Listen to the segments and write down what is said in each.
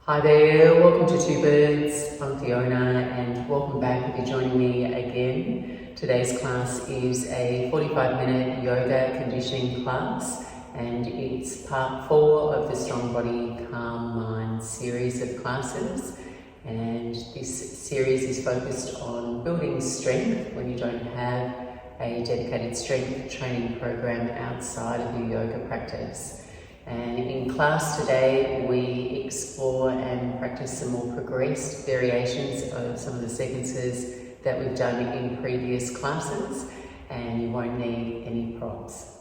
Hi there, welcome to Two Birds. I'm Fiona and welcome back if you're joining me again. Today's class is a 45-minute yoga conditioning class and it's part 4 of the Strong Body Calm Mind series of classes. And this series is focused on building strength when you don't have a dedicated strength training program outside of your yoga practice. And in class today, we explore and practice some more progressed variations of some of the sequences that we've done in previous classes, and you won't need any props.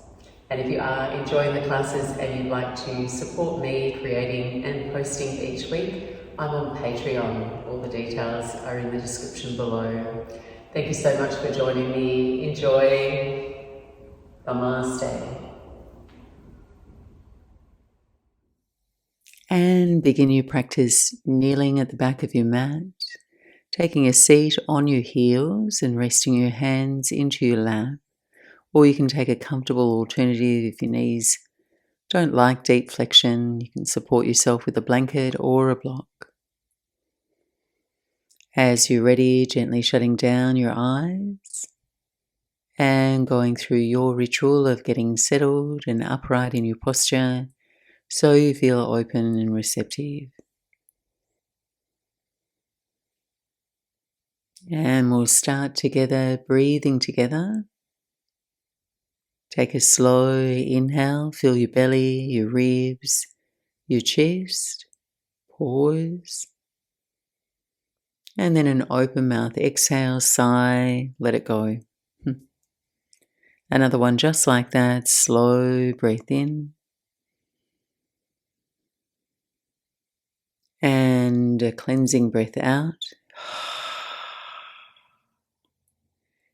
And if you are enjoying the classes and you'd like to support me creating and posting each week, I'm on Patreon. All the details are in the description below. Thank you so much for joining me. Enjoy. Namaste. And begin your practice kneeling at the back of your mat, taking a seat on your heels and resting your hands into your lap. Or you can take a comfortable alternative if your knees don't like deep flexion. You can support yourself with a blanket or a block. As you're ready, gently shutting down your eyes and going through your ritual of getting settled and upright in your posture, so you feel open and receptive. And we'll start together, breathing together. Take a slow inhale, feel your belly, your ribs, your chest. Pause. And then an open mouth exhale, sigh, let it go. Another one just like that, slow breath in. And a cleansing breath out.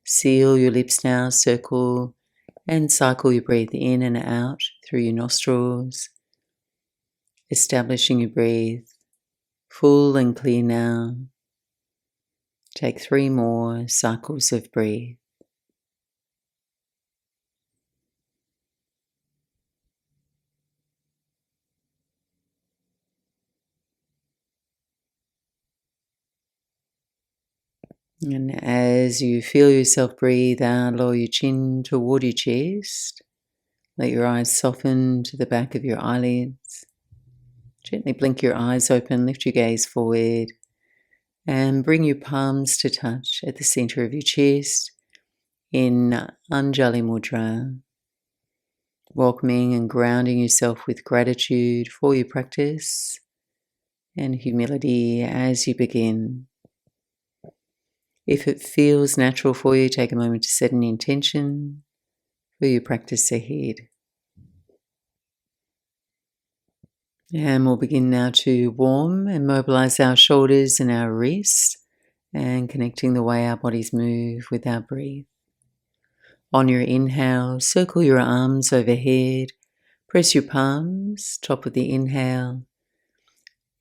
Seal your lips now, circle and cycle your breath in and out through your nostrils, establishing your breath full and clear now. Take 3 more cycles of breath. And as you feel yourself breathe out, lower your chin toward your chest. Let your eyes soften to the back of your eyelids. Gently blink your eyes open, lift your gaze forward, and bring your palms to touch at the center of your chest in Anjali Mudra. Welcoming and grounding yourself with gratitude for your practice and humility as you begin. If it feels natural for you, take a moment to set an intention for your practice ahead. And we'll begin now to warm and mobilize our shoulders and our wrists and connecting the way our bodies move with our breath. On your inhale, circle your arms overhead, press your palms, top of the inhale.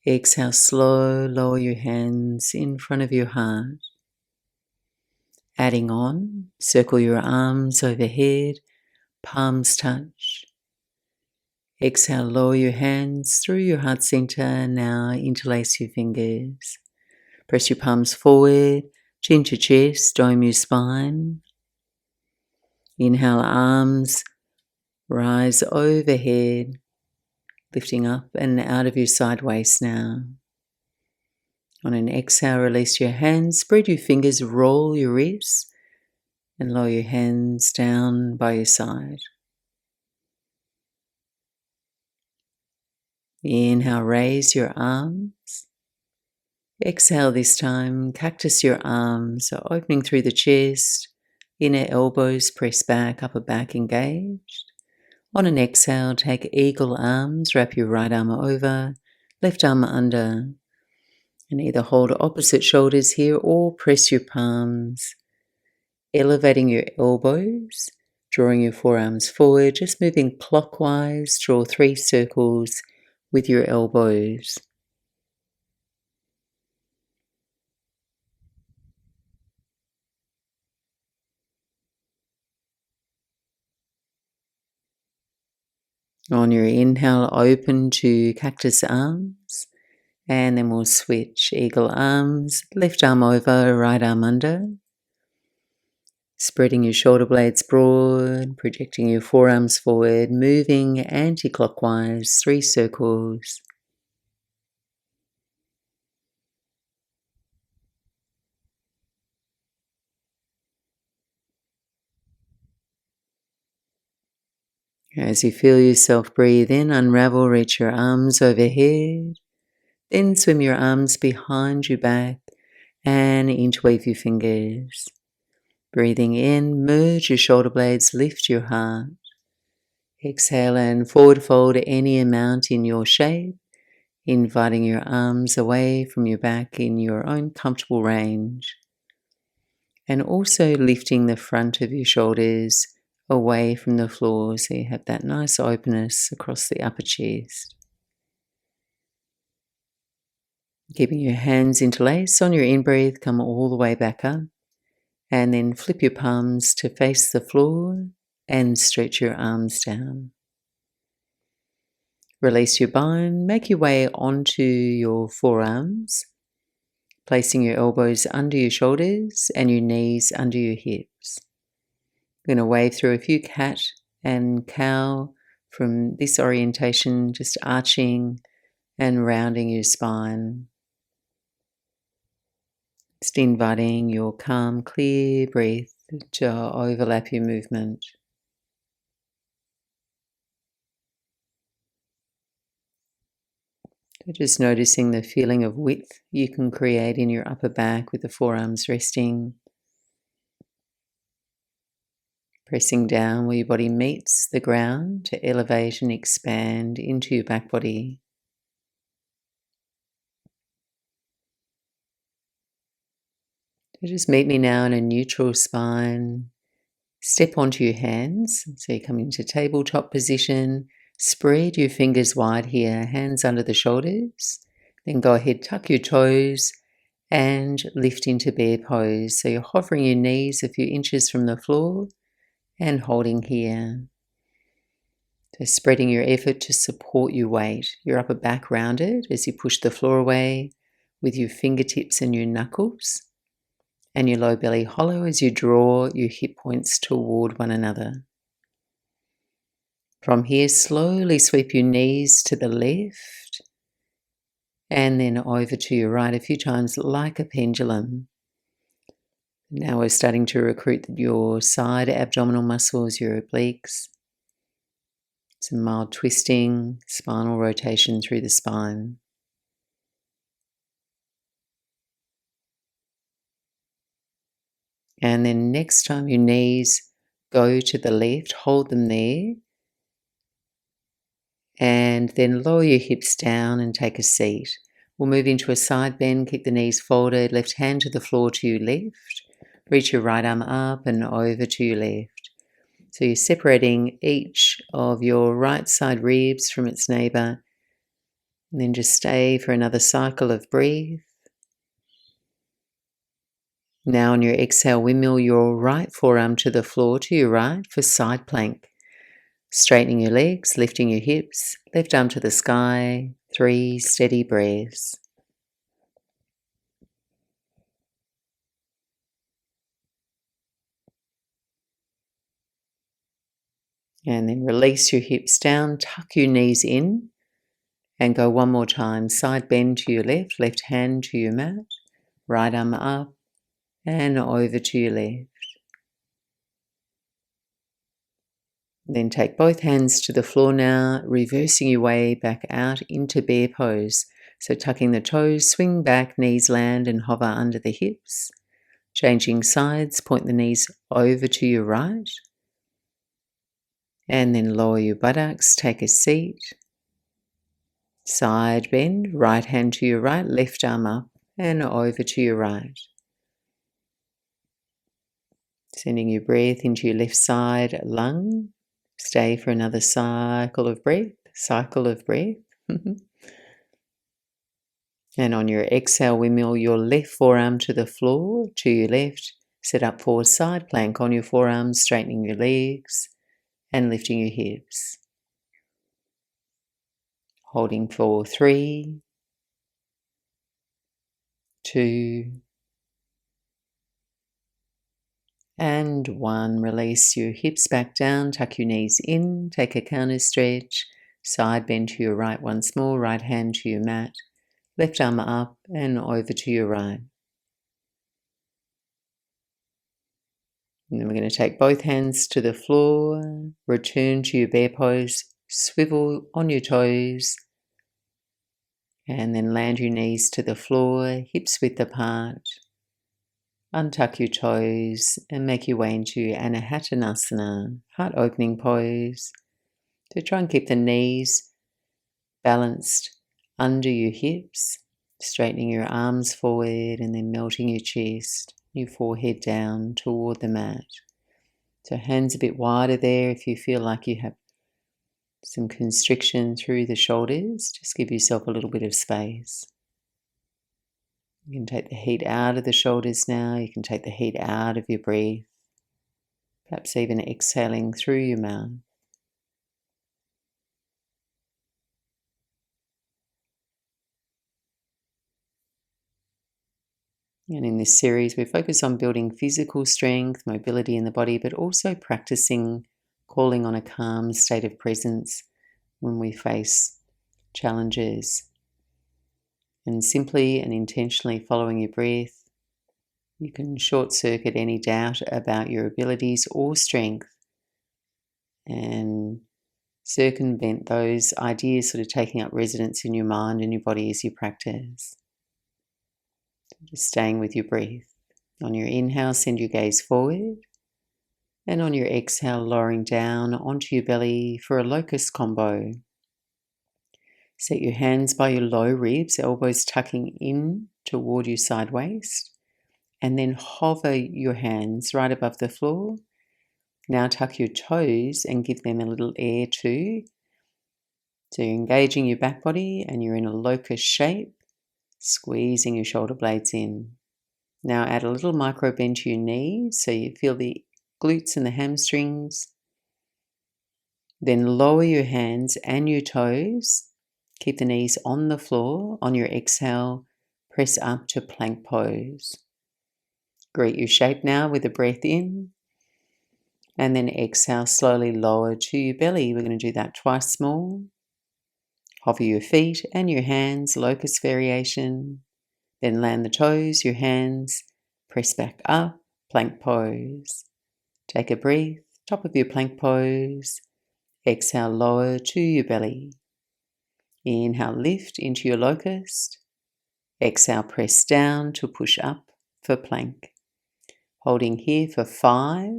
Exhale, slow, lower your hands in front of your heart. Adding on, circle your arms overhead, palms touch. Exhale, lower your hands through your heart center. Now interlace your fingers. Press your palms forward, chin to chest, dome your spine. Inhale, arms rise overhead, lifting up and out of your side waist now. On an exhale, release your hands, spread your fingers, roll your wrists, and lower your hands down by your side. Inhale, raise your arms. Exhale this time, cactus your arms, opening through the chest, inner elbows press back, upper back engaged. On an exhale, take eagle arms, wrap your right arm over, left arm under, and either hold opposite shoulders here or press your palms, elevating your elbows, drawing your forearms forward, just moving clockwise, draw 3 circles with your elbows. On your inhale, open to cactus arms. And then we'll switch eagle arms, left arm over, right arm under. Spreading your shoulder blades broad, projecting your forearms forward, moving anti-clockwise, 3 circles. As you feel yourself breathe in, unravel, reach your arms overhead. Then swim your arms behind your back and interweave your fingers. Breathing in, merge your shoulder blades, lift your heart. Exhale and forward fold any amount in your shape, inviting your arms away from your back in your own comfortable range. And also lifting the front of your shoulders away from the floor so you have that nice openness across the upper chest. Keeping your hands interlaced, on your in-breath, come all the way back up. And then flip your palms to face the floor and stretch your arms down. Release your bind, make your way onto your forearms, placing your elbows under your shoulders and your knees under your hips. We're going to wave through a few cat and cow from this orientation, just arching and rounding your spine. Just inviting your calm, clear breath to overlap your movement. So just noticing the feeling of width you can create in your upper back with the forearms resting. Pressing down where your body meets the ground to elevate and expand into your back body. So just meet me now in a neutral spine. Step onto your hands. So you come into tabletop position. Spread your fingers wide here, hands under the shoulders. Then go ahead, tuck your toes and lift into bear pose. So you're hovering your knees a few inches from the floor and holding here. So spreading your effort to support your weight. Your upper back rounded as you push the floor away with your fingertips and your knuckles. And your low belly hollow as you draw your hip points toward one another. From here, slowly sweep your knees to the left and then over to your right a few times like a pendulum. Now we're starting to recruit your side abdominal muscles, your obliques. Some mild twisting, spinal rotation through the spine. And then next time your knees go to the left, hold them there. And then lower your hips down and take a seat. We'll move into a side bend, keep the knees folded, left hand to the floor to your left. Reach your right arm up and over to your left. So you're separating each of your right side ribs from its neighbour. And then just stay for another cycle of breath. Now on your exhale, windmill your right forearm to the floor to your right for side plank. Straightening your legs, lifting your hips, left arm to the sky, 3 steady breaths. And then release your hips down, tuck your knees in, and go one more time. Side bend to your left, left hand to your mat, right arm up and over to your left. Then take both hands to the floor now, reversing your way back out into bear pose. So tucking the toes, swing back, knees land and hover under the hips. Changing sides, point the knees over to your right. And then lower your buttocks, take a seat. Side bend, right hand to your right, left arm up and over to your right. Sending your breath into your left side lung. Stay for another cycle of breath. And on your exhale, windmill your left forearm to the floor, to your left. Set up for side plank on your forearms, straightening your legs and lifting your hips. Holding for 3, 2, and 1. Release your hips back down, tuck your knees in, take a counter stretch, side bend to your right once more, right hand to your mat, left arm up and over to your right. And then we're going to take both hands to the floor, return to your bear pose, swivel on your toes, and then land your knees to the floor, hips width apart. Untuck your toes and make your way into Anahatanasana, heart opening pose. So try and keep the knees balanced under your hips, straightening your arms forward and then melting your chest, your forehead down toward the mat. So hands a bit wider there. If you feel like you have some constriction through the shoulders, just give yourself a little bit of space. You can take the heat out of the shoulders now. You can take the heat out of your breath. Perhaps even exhaling through your mouth. And in this series, we focus on building physical strength, mobility in the body, but also practicing calling on a calm state of presence when we face challenges. And simply and intentionally following your breath, you can short circuit any doubt about your abilities or strength and circumvent those ideas sort of taking up residence in your mind and your body as you practice. Just staying with your breath. On your inhale, send your gaze forward. And on your exhale, lowering down onto your belly for a locust combo. Set your hands by your low ribs, elbows tucking in toward your side waist. And then hover your hands right above the floor. Now tuck your toes and give them a little air too. So you're engaging your back body and you're in a locust shape, squeezing your shoulder blades in. Now add a little micro bend to your knees so you feel the glutes and the hamstrings. Then lower your hands and your toes. Keep the knees on the floor. On your exhale, press up to plank pose. Greet your shape now with a breath in. And then exhale, slowly lower to your belly. We're going to do that twice more. Hover your feet and your hands, locust variation. Then land the toes, your hands, press back up, plank pose. Take a breath, top of your plank pose. Exhale, lower to your belly. Inhale, lift into your locust. Exhale, press down to push up for plank. Holding here for 5.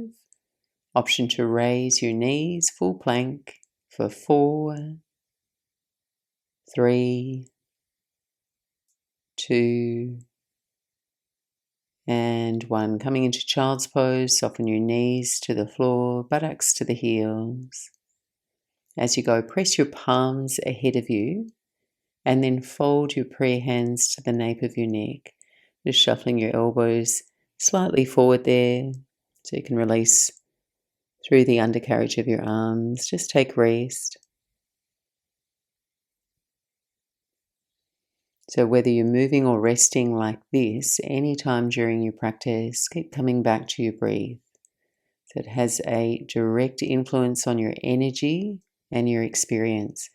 Option to raise your knees, full plank for 4, 3, 2, and 1. Coming into child's pose, soften your knees to the floor, buttocks to the heels. As you go, press your palms ahead of you and then fold your prayer hands to the nape of your neck. Just shuffling your elbows slightly forward there so you can release through the undercarriage of your arms. Just take rest. So whether you're moving or resting like this, anytime during your practice, keep coming back to your breath. So it has a direct influence on your energy and your experience.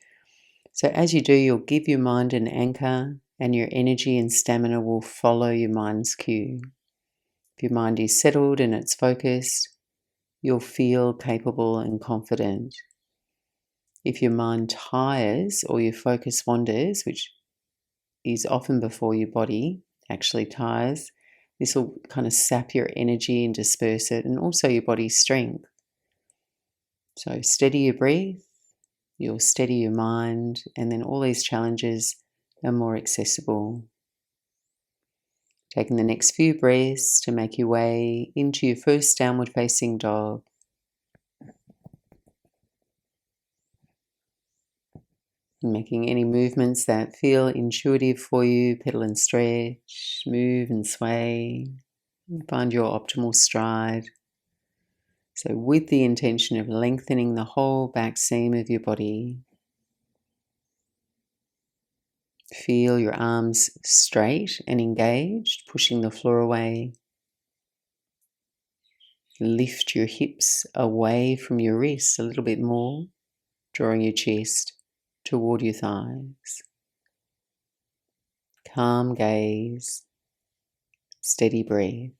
So as you do, you'll give your mind an anchor and your energy and stamina will follow your mind's cue. If your mind is settled and it's focused, you'll feel capable and confident. If your mind tires or your focus wanders, which is often before your body actually tires, this will kind of sap your energy and disperse it, and also your body's strength. So steady your breath, you'll steady your mind, and then all these challenges are more accessible. Taking the next few breaths to make your way into your first downward facing dog. And making any movements that feel intuitive for you, pedal and stretch, move and sway, and find your optimal stride. So with the intention of lengthening the whole back seam of your body. Feel your arms straight and engaged, pushing the floor away. Lift your hips away from your wrists a little bit more, drawing your chest toward your thighs. Calm gaze, steady breath.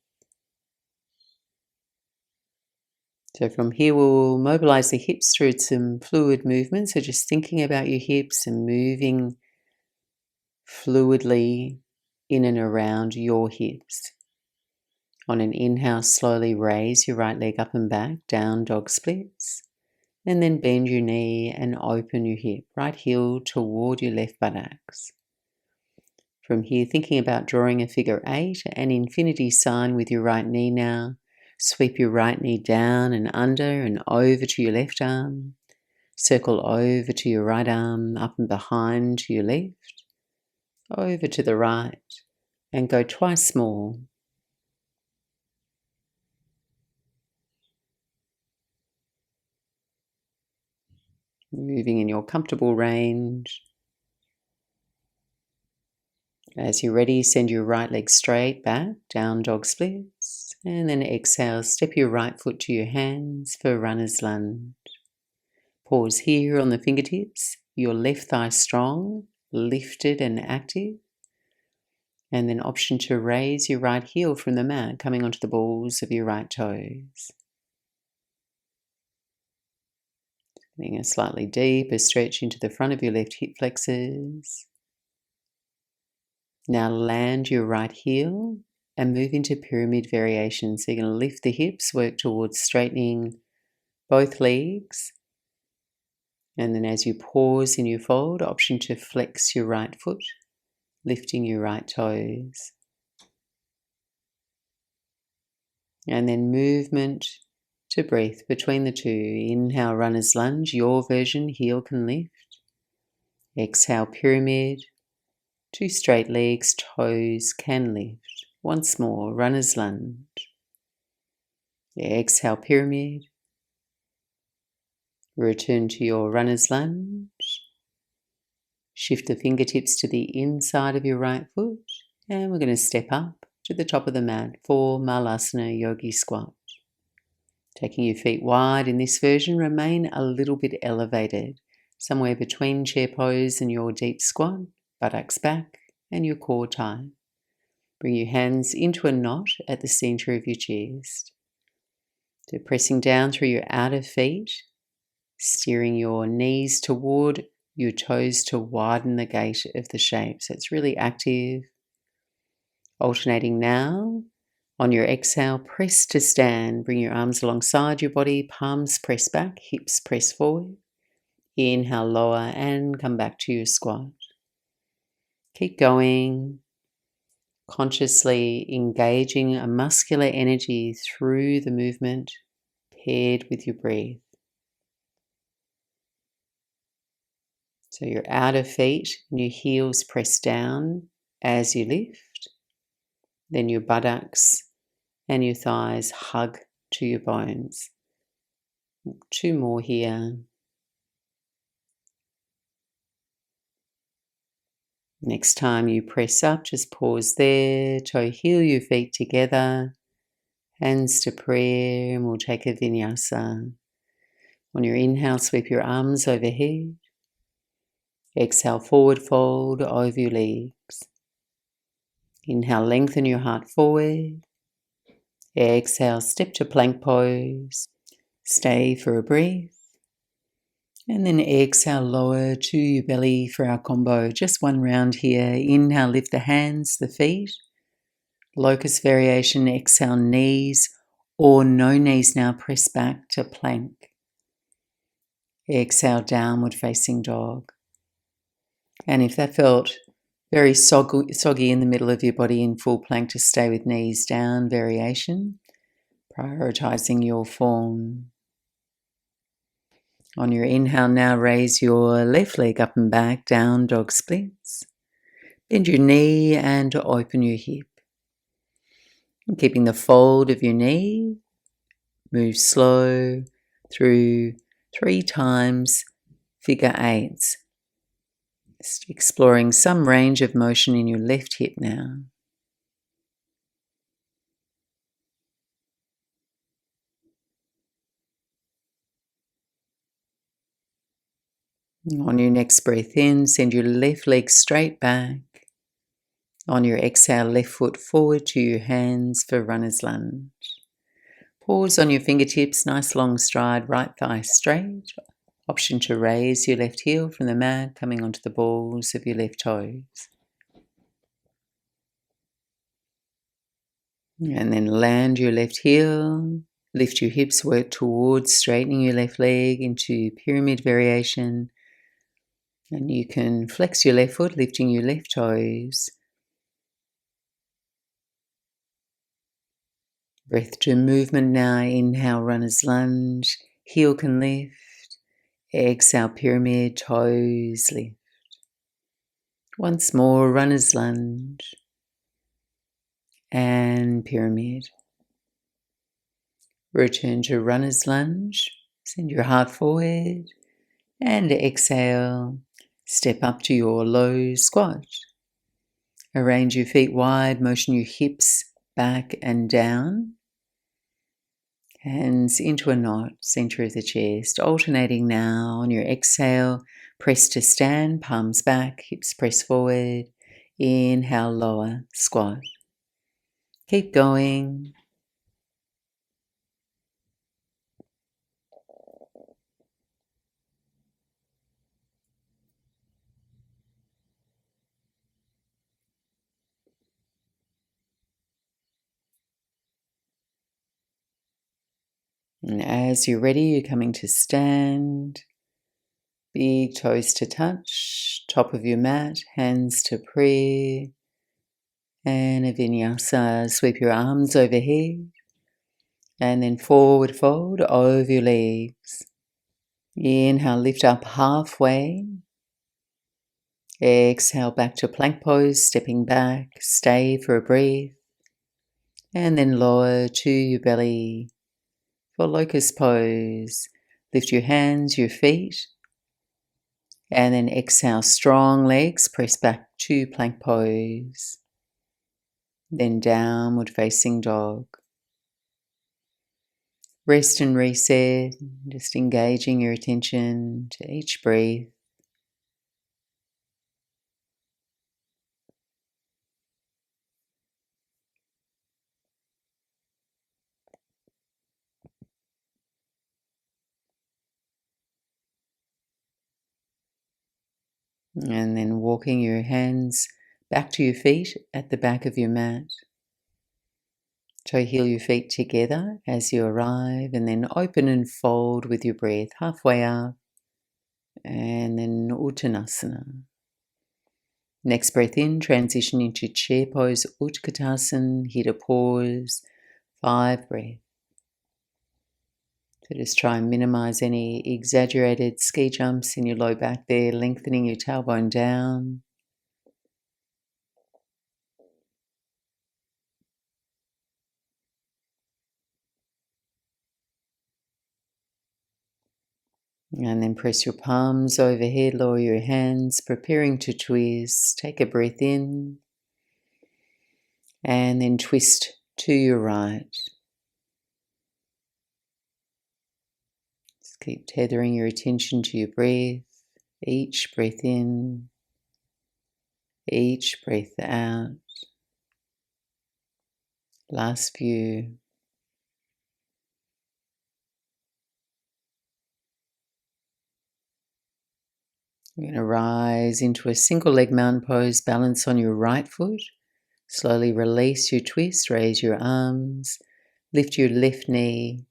So from here we'll mobilize the hips through some fluid movement. So just thinking about your hips and moving fluidly in and around your hips. On an inhale, slowly raise your right leg up and back, down dog splits. And then bend your knee and open your hip, right heel toward your left buttocks. From here, thinking about drawing a figure 8, an infinity sign with your right knee now. Sweep your right knee down and under and over to your left arm. Circle over to your right arm, up and behind to your left. Over to the right and go twice more. Moving in your comfortable range. As you're ready, send your right leg straight back, down dog splits, and then exhale, step your right foot to your hands for runner's lunge. Pause here on the fingertips, your left thigh strong, lifted and active, and then option to raise your right heel from the mat, coming onto the balls of your right toes. Getting a slightly deeper stretch into the front of your left hip flexors. Now land your right heel and move into pyramid variation. So you're going to lift the hips, work towards straightening both legs. And then as you pause in your fold, option to flex your right foot, lifting your right toes. And then movement to breath between the two. Inhale, runner's lunge, your version, heel can lift. Exhale, pyramid. 2 straight legs, toes can lift. Once more, runner's lunge. Exhale, pyramid. Return to your runner's lunge. Shift the fingertips to the inside of your right foot. And we're going to step up to the top of the mat for Malasana Yogi Squat. Taking your feet wide in this version, remain a little bit elevated, somewhere between chair pose and your deep squat, buttocks back and your core tight. Bring your hands into a knot at the center of your chest. So pressing down through your outer feet, steering your knees toward your toes to widen the gate of the shape. So it's really active. Alternating now. On your exhale, press to stand. Bring your arms alongside your body, palms press back, hips press forward. Inhale, lower and come back to your squat. Keep going, consciously engaging a muscular energy through the movement paired with your breath. So your outer feet and your heels press down as you lift. Then your buttocks and your thighs hug to your bones. 2 more here. Next time you press up, just pause there, toe heel your feet together, hands to prayer, and we'll take a vinyasa. On your inhale, sweep your arms overhead. Exhale, forward fold over your legs. Inhale, lengthen your heart forward. Exhale, step to plank pose. Stay for a breath. And then exhale, lower to your belly for our combo. Just one round here. Inhale, lift the hands, the feet. Locust variation, exhale, knees or no knees now, press back to plank. Exhale, downward facing dog. And if that felt very soggy in the middle of your body in full plank, to stay with knees down variation, prioritizing your form. On your inhale now, raise your left leg up and back, down dog splits. Bend your knee and open your hip. And keeping the fold of your knee, move slow through 3 times figure 8s. Just exploring some range of motion in your left hip now. On your next breath in, send your left leg straight back. On your exhale, left foot forward to your hands for runner's lunge. Pause on your fingertips, nice long stride, right thigh straight. Option to raise your left heel from the mat, coming onto the balls of your left toes. And then land your left heel, lift your hips, work towards straightening your left leg into pyramid variation. And you can flex your left foot, lifting your left toes. Breath to movement now. Inhale, runner's lunge. Heel can lift. Exhale, pyramid, toes lift. Once more, runner's lunge. And pyramid. Return to runner's lunge. Send your heart forward. And exhale. Step up to your low squat. Arrange your feet wide. Motion your hips back and down. Hands into a knot, center of the chest. Alternating now. On your exhale, press to stand, palms back, hips press forward. Inhale, lower, squat. Keep going. And as you're ready, you're coming to stand. Big toes to touch, top of your mat, hands to prayer. And a vinyasa, sweep your arms overhead. And then forward fold over your legs. Inhale, lift up halfway. Exhale back to plank pose, stepping back, stay for a breath. And then lower to your belly for locust pose. Lift your hands, your feet. And then exhale, strong legs, press back to plank pose. Then downward facing dog. Rest and reset, just engaging your attention to each breath. And then walking your hands back to your feet at the back of your mat. Toe heel your feet together as you arrive, and then open and fold with your breath halfway up. And then Uttanasana. Next breath in, transition into chair pose, Utkatasana. Hit a pause, 5 breaths. So just try and minimize any exaggerated ski jumps in your low back there, lengthening your tailbone down. And then press your palms overhead, lower your hands, preparing to twist. Take a breath in. And then twist to your right. Just keep tethering your attention to your breath. Each breath in, each breath out. Last few. You're going to rise into a single leg mountain pose, balance on your right foot. Slowly release your twist, raise your arms, lift your left knee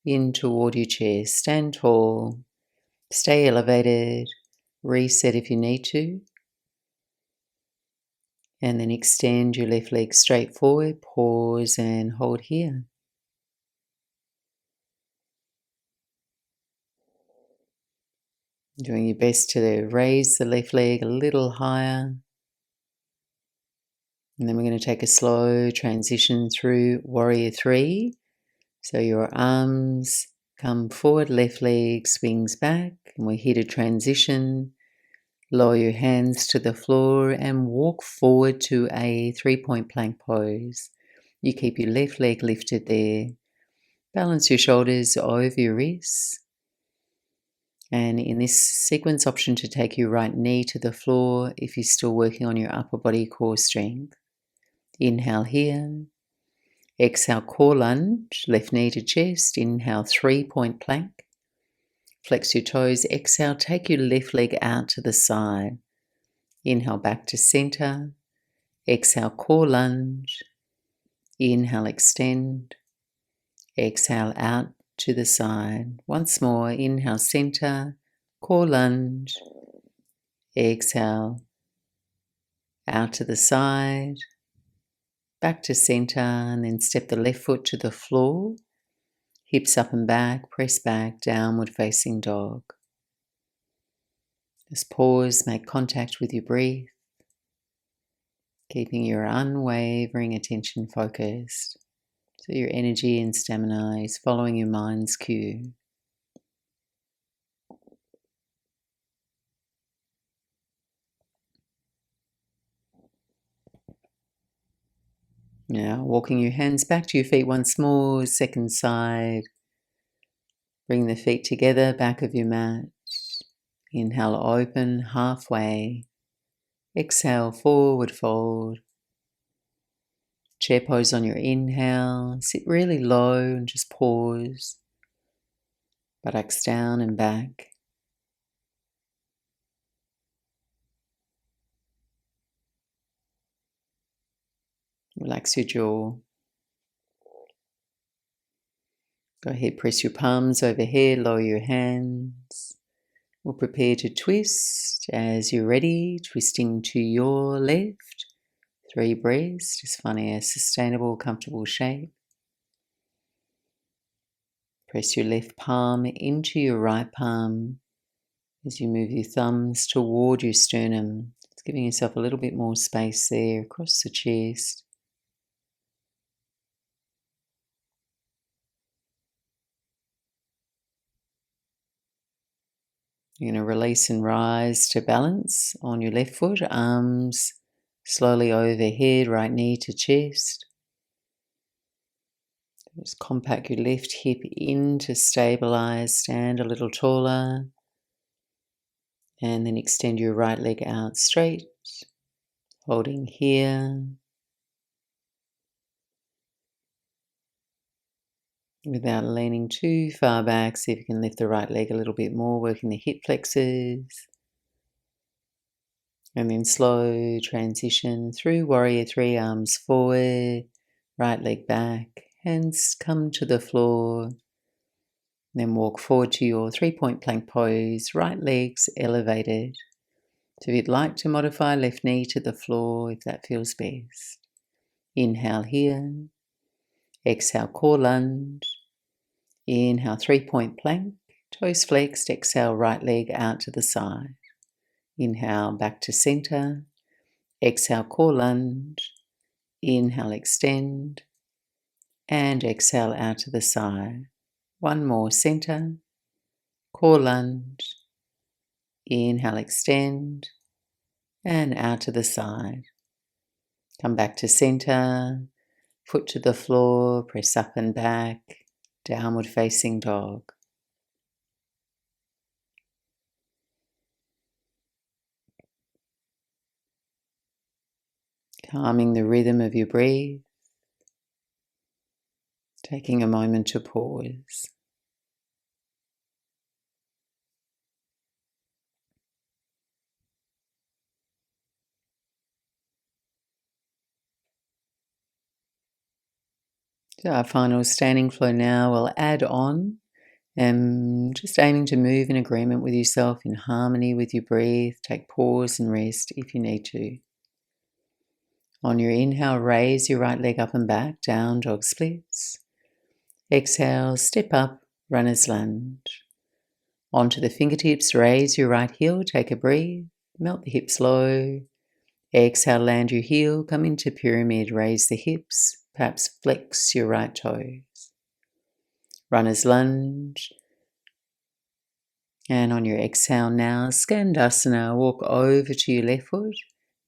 in toward your chest. Stand tall, stay elevated, reset if you need to. And then extend your left leg straight forward, pause and hold here. Doing your best to raise the left leg a little higher. And then we're going to take a slow transition through Warrior 3. So your arms come forward, left leg swings back, and we're here to transition Lower your hands to the floor and walk forward to a 3-point plank pose. You keep your left leg lifted there. Balance your shoulders over your wrists. And in this sequence, option to take your right knee to the floor if you're still working on your upper body core strength. Inhale here. Exhale, core lunge, left knee to chest. Inhale, 3-point plank. Flex your toes. Exhale, take your left leg out to the side. Inhale, back to center. Exhale, core lunge. Inhale, extend. Exhale, out to the side. Once more, inhale, center, core lunge. Exhale, out to the side. Back to center, and then step the left foot to the floor. Hips up and back, press back, downward facing dog. Just pause, make contact with your breath, keeping your unwavering attention focused. So your energy and stamina is following your mind's cue. Now, walking your hands back to your feet once more, second side. Bring the feet together, back of your mat. Inhale, open halfway. Exhale, forward fold. Chair pose on your inhale. Sit really low and just pause. Buttocks down and back. Relax your jaw. Go ahead, press your palms overhead, lower your hands. We'll prepare to twist. As you're ready, twisting to your left. 3 breaths, just finding a sustainable, comfortable shape. Press your left palm into your right palm as you move your thumbs toward your sternum. Just giving yourself a little bit more space there across the chest. You're going to release and rise to balance on your left foot, arms slowly overhead, right knee to chest. Just compact your left hip in to stabilize, stand a little taller. And then extend your right leg out straight, holding here. Without leaning too far back, see if you can lift the right leg a little bit more, working the hip flexors. And then slow transition through warrior 3, arms forward, right leg back, hands come to the floor. Then walk forward to your 3-point plank pose, right legs elevated. So if you'd like to modify, left knee to the floor if that feels best. Inhale here. Exhale, core lunge. Inhale, 3-point plank. Toes flexed. Exhale, right leg out to the side. Inhale, back to center. Exhale, core lunge. Inhale, extend. And exhale out to the side. One more, center. Core lunge. Inhale, extend. And out to the side. Come back to center. Foot to the floor. Press up and back. Downward facing dog. Calming the rhythm of your breath. Taking a moment to pause. So our final standing flow now will add on, and just aiming to move in agreement with yourself, in harmony with your breath. Take pause and rest if you need to. On your inhale, raise your right leg up and back, down dog splits. Exhale, step up, runner's lunge. Onto the fingertips, raise your right heel, take a breath, melt the hips low. Exhale, land your heel, come into pyramid, raise the hips, perhaps flex your right toes. Runner's lunge. And on your exhale now, Skandasana, walk over to your left foot,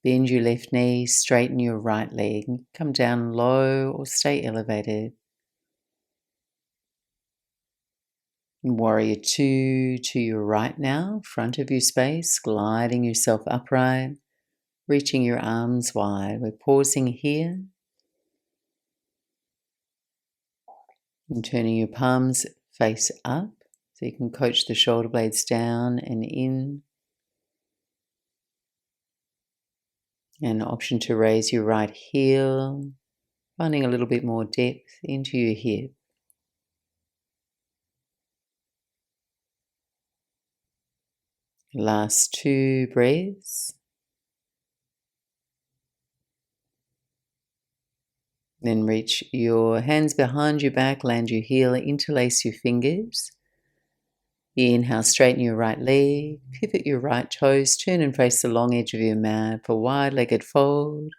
bend your left knee, straighten your right leg, come down low or stay elevated. Warrior two to your right now, front of your space, gliding yourself upright, reaching your arms wide. We're pausing here and turning your palms face up so you can coach the shoulder blades down and in. An option to raise your right heel, finding a little bit more depth into your hip. Last two breaths. Then reach your hands behind your back, land your heel, interlace your fingers. Inhale, straighten your right leg, pivot your right toes, turn and face the long edge of your mat for wide-legged fold.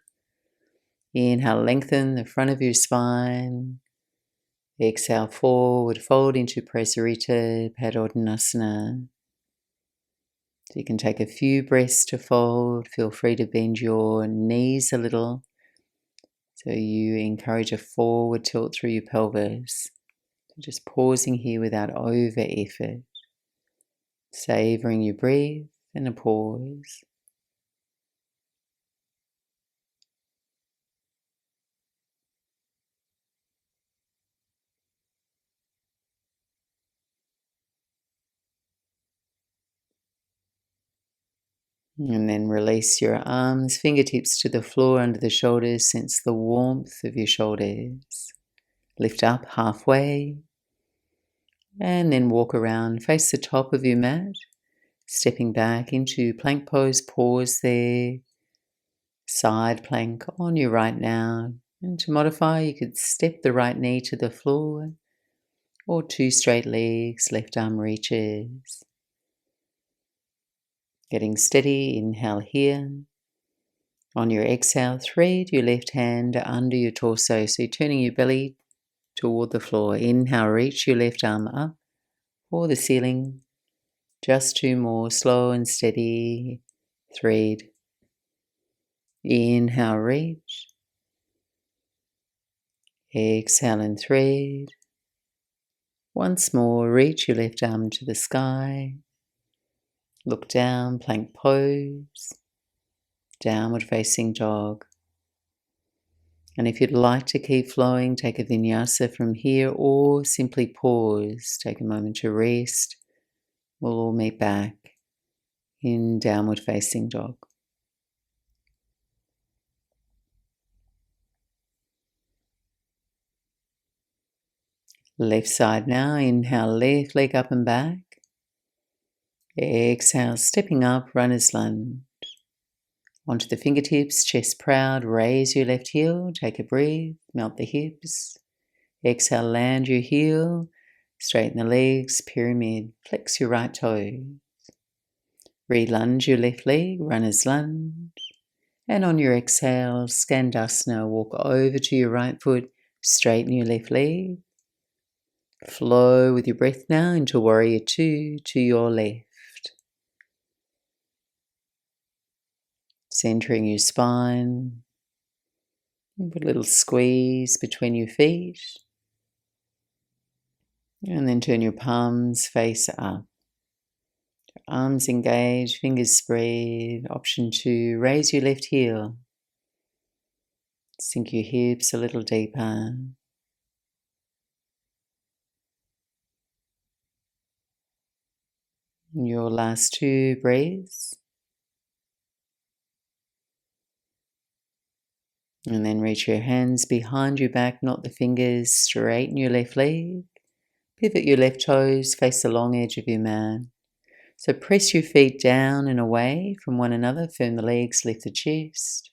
Inhale, lengthen the front of your spine. Exhale, forward fold into Prasarita Padottanasana. So you can take a few breaths to fold. Feel free to bend your knees a little so you encourage a forward tilt through your pelvis. So just pausing here without over effort. Savouring your breath and a pause. And then release your arms, fingertips to the floor under the shoulders. Sense the warmth of your shoulders. Lift up halfway. And then walk around, face the top of your mat. Stepping back into plank pose, pause there. Side plank on your right now. And to modify, you could step the right knee to the floor or two straight legs, left arm reaches. Getting steady, inhale here. On your exhale, thread your left hand under your torso, so you're turning your belly toward the floor. Inhale, reach your left arm up for the ceiling. Just two more, slow and steady. Thread. Inhale, reach. Exhale and thread. Once more, reach your left arm to the sky. Look down, plank pose. Downward facing dog. And if you'd like to keep flowing, take a vinyasa from here or simply pause. Take a moment to rest. We'll all meet back in downward facing dog. Left side now. Inhale, left leg up and back. Exhale, stepping up, runner's lunge. Onto the fingertips, chest proud, raise your left heel, take a breath, melt the hips. Exhale, land your heel, straighten the legs, pyramid, flex your right toes. Re-lunge your left leg, runner's lunge. And on your exhale, Skandasana, walk over to your right foot, straighten your left leg. Flow with your breath now into warrior two to your left. Centering your spine. Put a little squeeze between your feet. And then turn your palms face up. Arms engaged, fingers spread. Option two, raise your left heel. Sink your hips a little deeper. Your last two breaths. And then reach your hands behind your back, not the fingers. Straighten your left leg. Pivot your left toes, face the long edge of your mat. So press your feet down and away from one another. Firm the legs, lift the chest.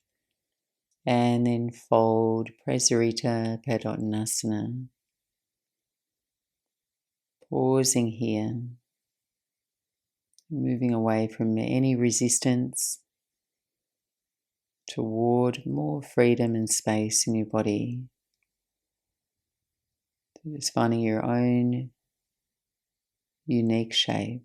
And then fold Prasarita Padottanasana. Pausing here. Moving away from any resistance toward more freedom and space in your body. Just finding your own unique shape.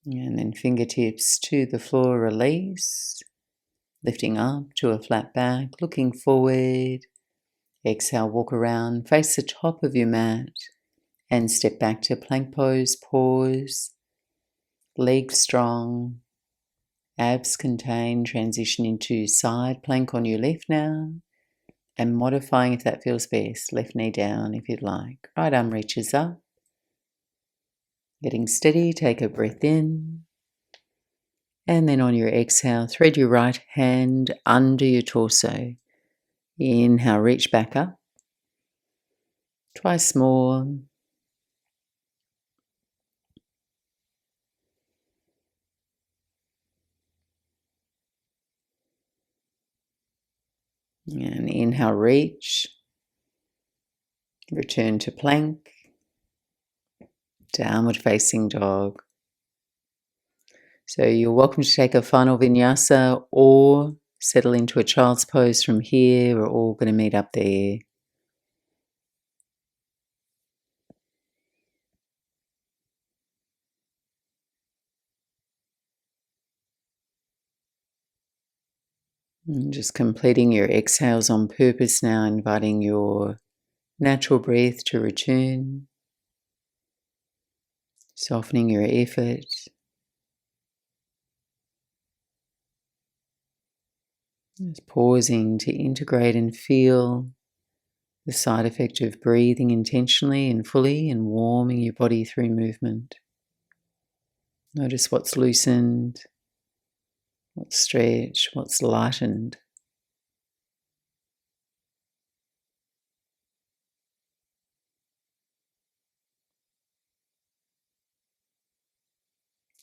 And then fingertips to the floor, release. Lifting up to a flat back, looking forward. Exhale, walk around, face the top of your mat and step back to plank pose, pause. Legs strong, abs contained, transition into side plank on your left now. And modifying if that feels best, left knee down if you'd like. Right arm reaches up. Getting steady, take a breath in. And then on your exhale, thread your right hand under your torso. Inhale, reach back up. Twice more. And inhale, reach. Return to plank. Downward facing dog. So you're welcome to take a final vinyasa or settle into a child's pose from here. We're all going to meet up there. And just completing your exhales on purpose now, inviting your natural breath to return. Softening your effort. Just pausing to integrate and feel the side effect of breathing intentionally and fully and warming your body through movement. Notice what's loosened, what's stretched, what's lightened.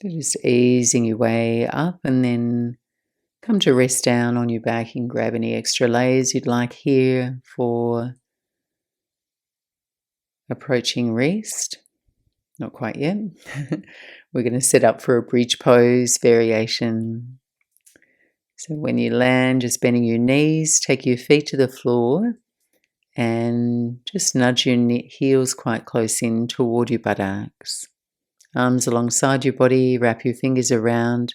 So just easing your way up and then come to rest down on your back and grab any extra layers you'd like here for approaching rest. Not quite yet. We're going to set up for a bridge pose variation. So when you land, just bending your knees, take your feet to the floor and just nudge your heels quite close in toward your buttocks. Arms alongside your body, wrap your fingers around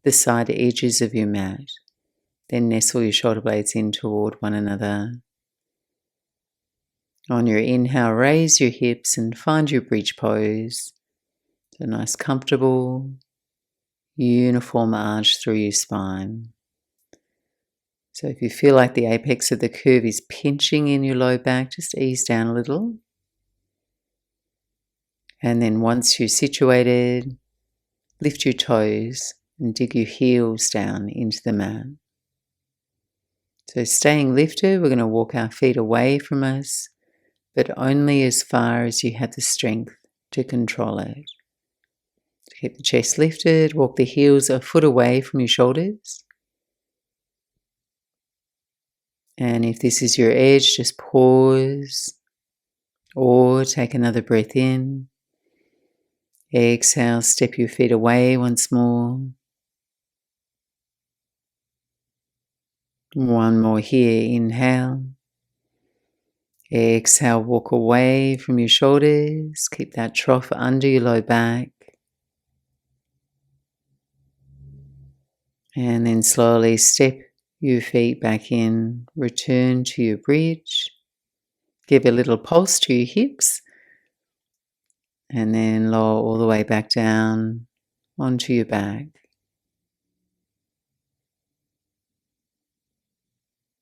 the side edges of your mat. Then nestle your shoulder blades in toward one another. On your inhale, raise your hips and find your bridge pose. So nice, comfortable, uniform arch through your spine. So if you feel like the apex of the curve is pinching in your low back, just ease down a little. And then once you're situated, lift your toes and dig your heels down into the mat. So staying lifted, we're going to walk our feet away from us, but only as far as you have the strength to control it. So keep the chest lifted, walk the heels a foot away from your shoulders. And if this is your edge, just pause or take another breath in. Exhale, step your feet away once more. One more here, inhale. Exhale, walk away from your shoulders. Keep that trough under your low back. And then slowly step your feet back in. Return to your bridge. Give a little pulse to your hips. And then lower all the way back down onto your back.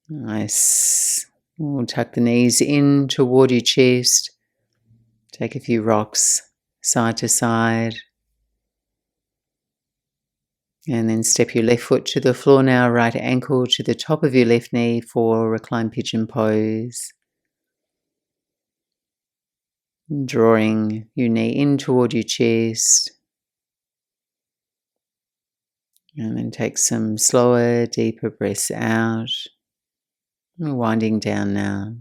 Nice. We'll tuck the knees in toward your chest. Take a few rocks side to side. And then step your left foot to the floor now, right ankle to the top of your left knee for reclined pigeon pose. Drawing your knee in toward your chest. And then take some slower, deeper breaths out. And winding down now.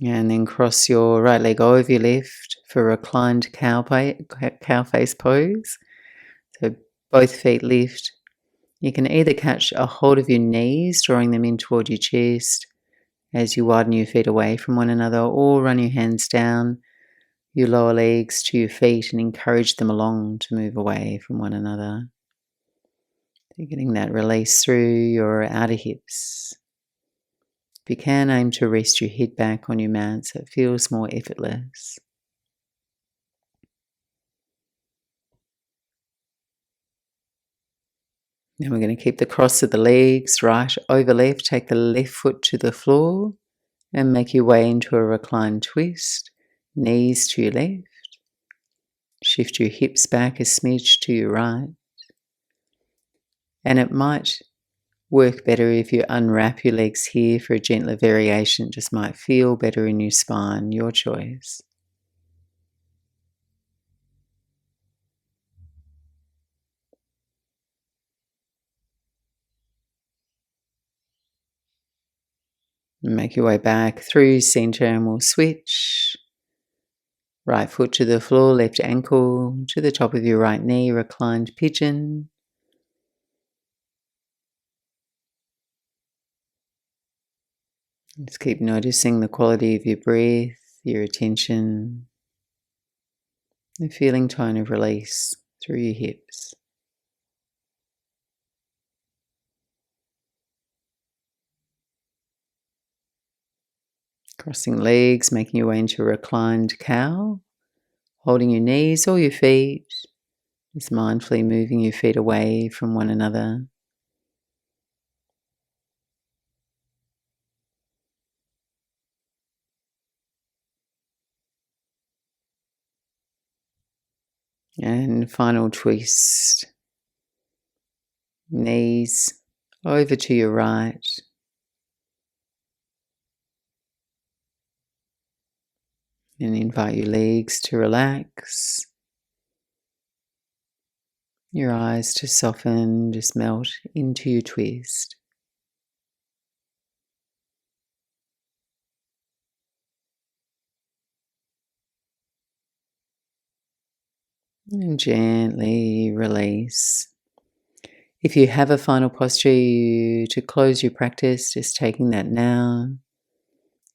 And then cross your right leg over your left for reclined cow face pose. So Both feet lift. You can either catch a hold of your knees, drawing them in toward your chest as you widen your feet away from one another, or run your hands down your lower legs to your feet and encourage them along to move away from one another. You're getting that release through your outer hips. If you can, aim to rest your head back on your mat so it feels more effortless. Now we're going to keep the cross of the legs right over left. Take the left foot to the floor and make your way into a reclined twist. Knees to your left. Shift your hips back a smidge to your right. And it might work better if you unwrap your legs here for a gentler variation. It just might feel better in your spine, your choice. Make your way back through center and we'll switch. Right foot to the floor, left ankle to the top of your right knee, reclined pigeon. Just keep noticing the quality of your breath, your attention, the feeling tone of release through your hips. Crossing legs, making your way into a reclined cow, holding your knees or your feet, just mindfully moving your feet away from one another. And final twist. Knees over to your right. And invite your legs to relax. Your eyes to soften, just melt into your twist. And gently release. If you have a final posture to close your practice, just taking that now.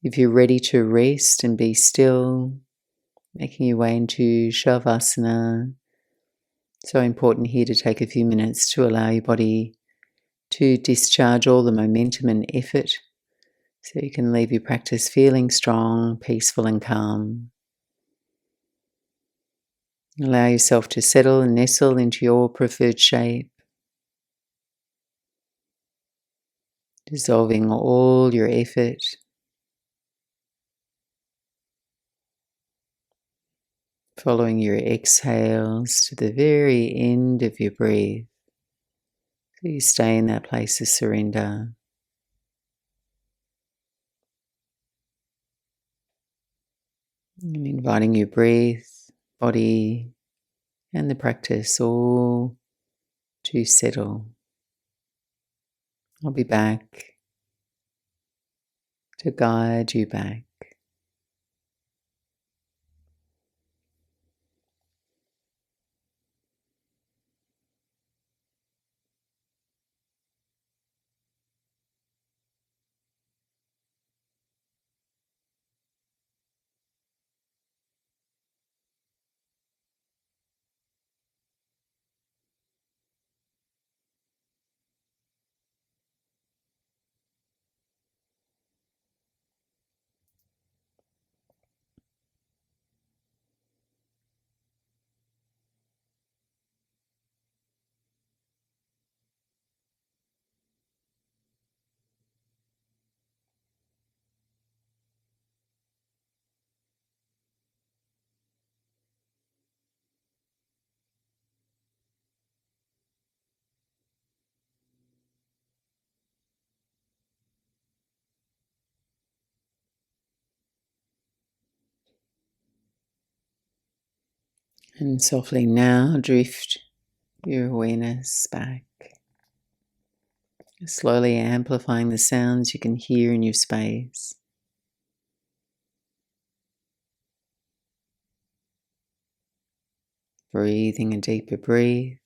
If you're ready to rest and be still, making your way into Shavasana. So important here to take a few minutes to allow your body to discharge all the momentum and effort so you can leave your practice feeling strong, peaceful and calm. Allow yourself to settle and nestle into your preferred shape, dissolving all your effort. Following your exhales to the very end of your breath, so you stay in that place of surrender. And inviting your breath, body, and the practice all to settle. I'll be back to guide you back. And softly now drift your awareness back, slowly amplifying the sounds you can hear in your space. Breathing a deeper breath.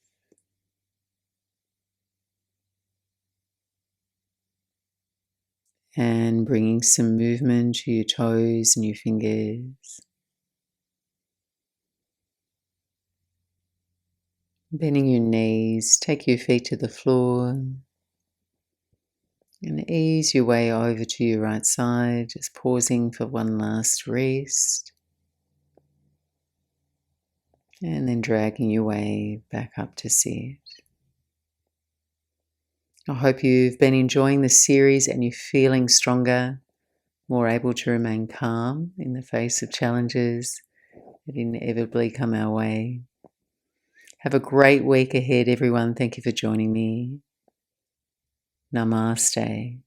And bringing some movement to your toes and your fingers. Bending your knees, take your feet to the floor. And ease your way over to your right side, just pausing for one last rest. And then dragging your way back up to sit. I hope you've been enjoying this series and you're feeling stronger, more able to remain calm in the face of challenges that inevitably come our way. Have a great week ahead, everyone. Thank you for joining me. Namaste.